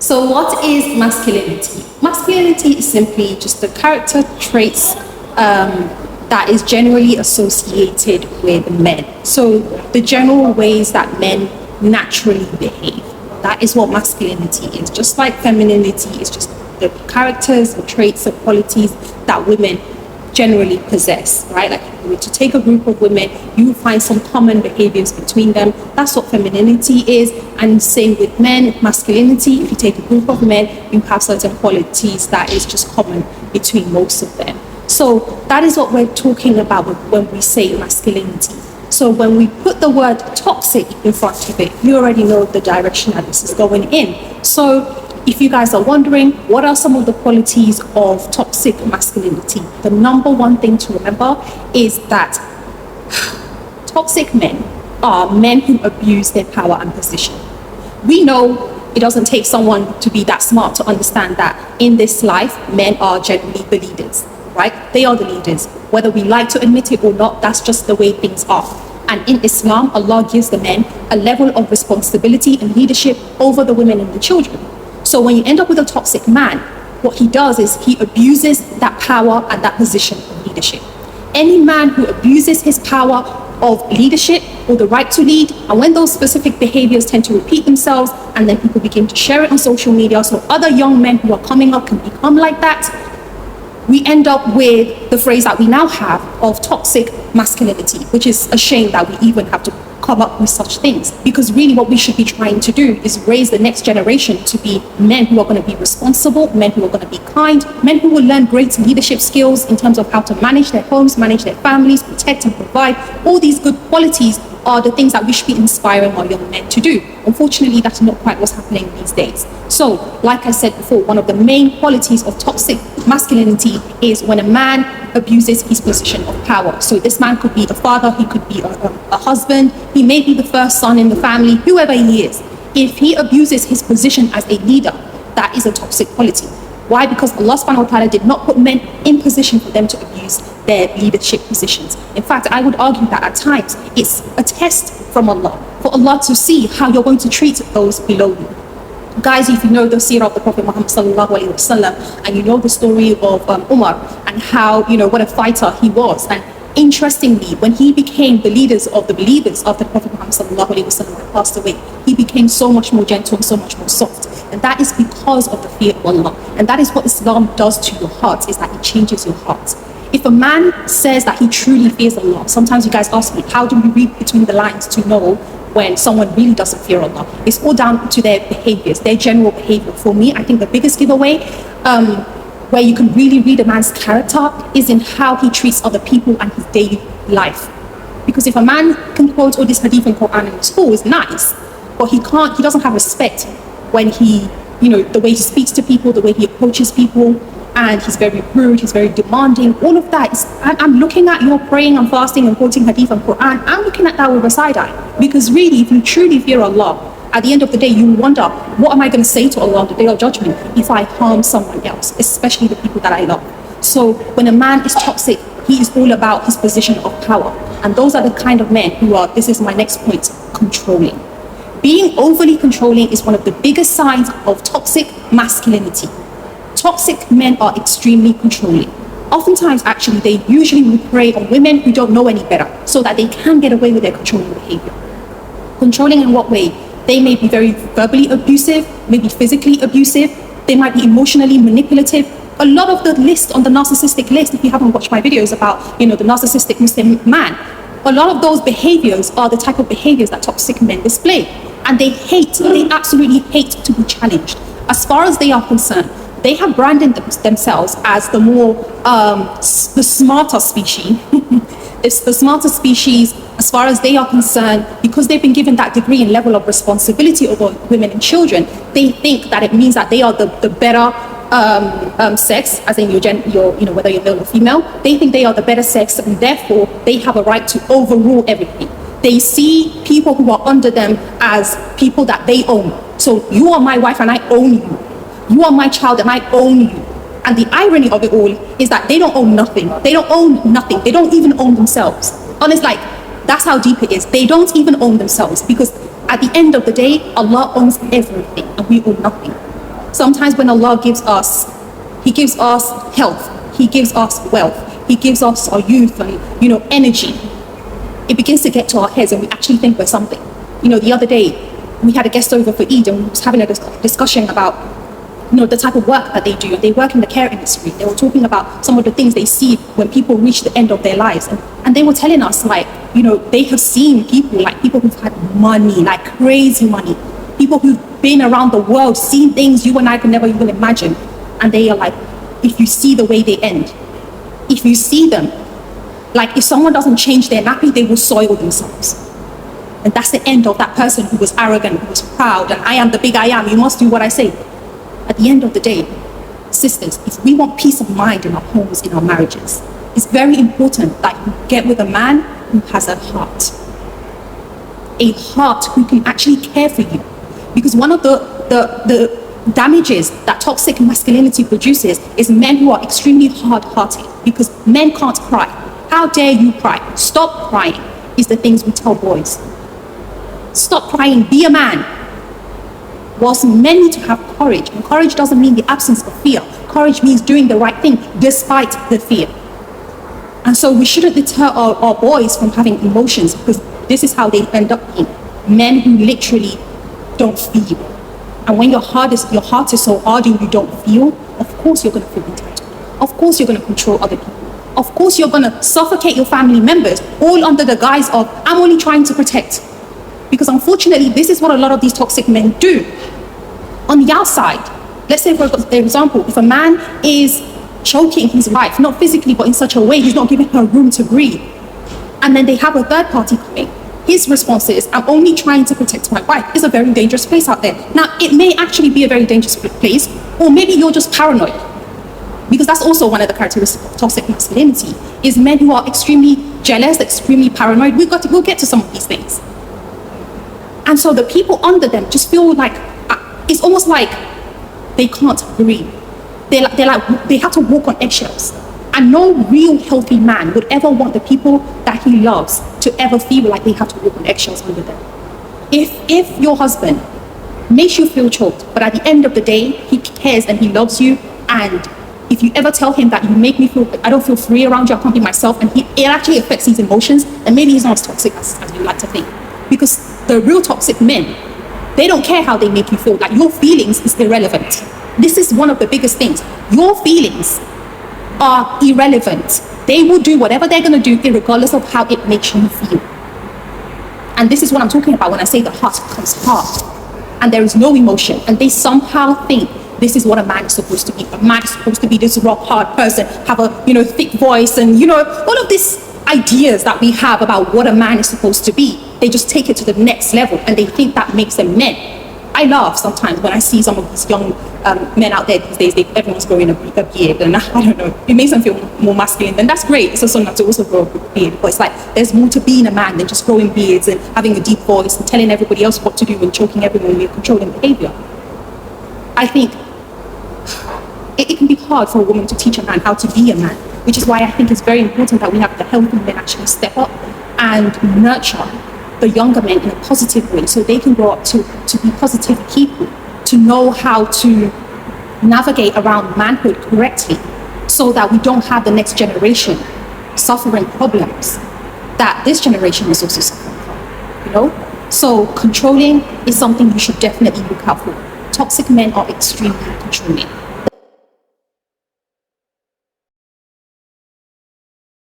So, what is masculinity? Masculinity is simply just the character traits that is generally associated with men. So, the general ways that men naturally behave. That is what masculinity is. Just like femininity is just the characters, the traits, the qualities that women generally possess, right? Like if you were to take a group of women, you will find some common behaviors between them. That's what femininity is. And same with men, masculinity. If you take a group of men, you have certain qualities that is just common between most of them. So that is what we're talking about when we say masculinity. So when we put the word toxic in front of it, you already know the direction that this is going in. So if you guys are wondering, what are some of the qualities of toxic masculinity? The number one thing to remember is that toxic men are men who abuse their power and position. We know it doesn't take someone to be that smart to understand that in this life, men are generally the leaders, right? They are the leaders. Whether we like to admit it or not, that's just the way things are. And in Islam, Allah gives the men a level of responsibility and leadership over the women and the children. So when you end up with a toxic man, what he does is he abuses that power and that position of leadership. Any man who abuses his power of leadership or the right to lead, and when those specific behaviors tend to repeat themselves and then people begin to share it on social media so other young men who are coming up can become like that, we end up with the phrase that we now have of toxic masculinity, which is a shame that we even have to come up with such things, because really what we should be trying to do is raise the next generation to be men who are going to be responsible, men who are going to be kind, men who will learn great leadership skills in terms of how to manage their homes, manage their families, protect and provide. All these good qualities are the things that we should be inspiring our young men to do. Unfortunately, that's not quite what's happening these days. So, like I said before, one of the main qualities of toxic masculinity is when a man abuses his position of power. So this man could be a father, he could be a husband, he may be the first son in the family, whoever he is. If he abuses his position as a leader, that is a toxic quality. Why? Because Allah subhanahu wa ta'ala did not put men in position for them to abuse their leadership positions. In fact, I would argue that at times it's a test from Allah, for Allah to see how you're going to treat those below you. Guys, if you know the seerah of the Prophet Muhammad sallallahu alaihi wasallam, and you know the story of Umar and how, what a fighter he was, and interestingly, when he became the leaders of the believers after the Prophet Muhammad sallallahu alaihi wasallam had passed away, he became so much more gentle and so much more soft. And that is because of the fear of Allah. And that is what Islam does to your heart, is that it changes your heart. If a man says that he truly fears Allah, sometimes you guys ask me, how do we read between the lines to know when someone really doesn't fear Allah? It's all down to their behaviors, their general behavior. For me, I think the biggest giveaway where you can really read a man's character is in how he treats other people and his daily life. Because if a man can quote all this hadith and Quran in school, is nice, but he doesn't have respect when he, the way he speaks to people, the way he approaches people, and he's very rude, he's very demanding. All of that is, I'm looking at your praying and fasting and quoting hadith and Quran, I'm looking at that with a side eye. Because really, if you truly fear Allah, at the end of the day, you wonder, what am I going to say to Allah on the day of judgment if I harm someone else, especially the people that I love? So when a man is toxic, he is all about his position of power. And those are the kind of men who are, this is my next point, controlling. Being overly controlling is one of the biggest signs of toxic masculinity. Toxic men are extremely controlling. Oftentimes, actually, they usually will prey on women who don't know any better so that they can get away with their controlling behavior. Controlling in what way? They may be very verbally abusive, maybe physically abusive. They might be emotionally manipulative. A lot of the list on the narcissistic list, if you haven't watched my videos about, the narcissistic Muslim man, a lot of those behaviors are the type of behaviors that toxic men display. And they absolutely hate to be challenged. As far as they are concerned, they have branded themselves as the smarter species. It's the smarter species as far as they are concerned, because they've been given that degree and level of responsibility over women and children. They think that it means that they are the better sex, as in whether you're male or female. They think they are the better sex, and therefore they have a right to overrule everything. They see people who are under them as people that they own. So you are my wife and I own you. You are my child and I own you. And the irony of it all is that they don't own nothing. They don't own nothing. They don't even own themselves. And it's like, that's how deep it is. They don't even own themselves, because at the end of the day, Allah owns everything and we own nothing. Sometimes when Allah gives us, He gives us health, He gives us wealth, He gives us our youth and, energy. It begins to get to our heads and we actually think we're something. The other day, we had a guest over for Eid and we was having a discussion about, the type of work that they do. They work in the care industry. They were talking about some of the things they see when people reach the end of their lives. And they were telling us, they have seen people who've had money, crazy money, people who've been around the world, seen things you and I could never even imagine. And they are like, if you see the way they end, if you see them, if someone doesn't change their nappy, they will soil themselves. And that's the end of that person who was arrogant, who was proud, and I am the big I am, you must do what I say. At the end of the day, sisters, if we want peace of mind in our homes, in our marriages, it's very important that you get with a man who has a heart who can actually care for you. Because one of the damages that toxic masculinity produces is men who are extremely hard-hearted, because men can't cry. How dare you cry? Stop crying is the things we tell boys. Stop crying, be a man. Whilst men need to have courage, and courage doesn't mean the absence of fear. Courage means doing the right thing despite the fear. And so we shouldn't deter our boys from having emotions, because this is how they end up being men who literally don't feel. And when your heart is so hard and you don't feel, of course you're going to feel entitled. Of course you're going to control other people. Of course you're going to suffocate your family members, all under the guise of, I'm only trying to protect. Because unfortunately, this is what a lot of these toxic men do. On the outside, let's say for example, if a man is choking his wife, not physically, but in such a way, he's not giving her room to breathe, and then they have a third party coming, his response is, I'm only trying to protect my wife. It's a very dangerous place out there. Now, it may actually be a very dangerous place, or maybe you're just paranoid. Because that's also one of the characteristics of toxic masculinity, is men who are extremely jealous, extremely paranoid. We'll get to some of these things. And so the people under them just feel like, it's almost like they can't breathe. They have to walk on eggshells. And no real healthy man would ever want the people that he loves to ever feel like they have to walk on eggshells under them. If your husband makes you feel choked, but at the end of the day, he cares and he loves you, and if you ever tell him that you make me feel, I don't feel free around you, I can't be myself, and it actually affects his emotions, then maybe he's not as toxic as you like to think. Because the real toxic men, they don't care how they make you feel. Your feelings is irrelevant. This is one of the biggest things. Your feelings are irrelevant. They will do whatever they're going to do regardless of how it makes you feel. And this is what I'm talking about when I say the heart becomes hard and there is no emotion, and they somehow think this is what a man is supposed to be. A man is supposed to be this rock hard person, have a thick voice, and all of these ideas that we have about what a man is supposed to be. They just take it to the next level and they think that makes them men. I laugh sometimes when I see some of these young men out there these days. Everyone's growing a beard, and I don't know, it makes them feel more masculine. And that's great. It's also not to also grow a beard, but it's like there's more to being a man than just growing beards and having a deep voice and telling everybody else what to do and choking everyone with controlling behavior. I think it can be hard for a woman to teach a man how to be a man, which is why I think it's very important that we have the healthy men actually step up and nurture the younger men in a positive way, so they can grow up to be positive people, to know how to navigate around manhood correctly, so that we don't have the next generation suffering problems that this generation is also suffering from. So controlling is something you should definitely look out for. Toxic men are extremely controlling.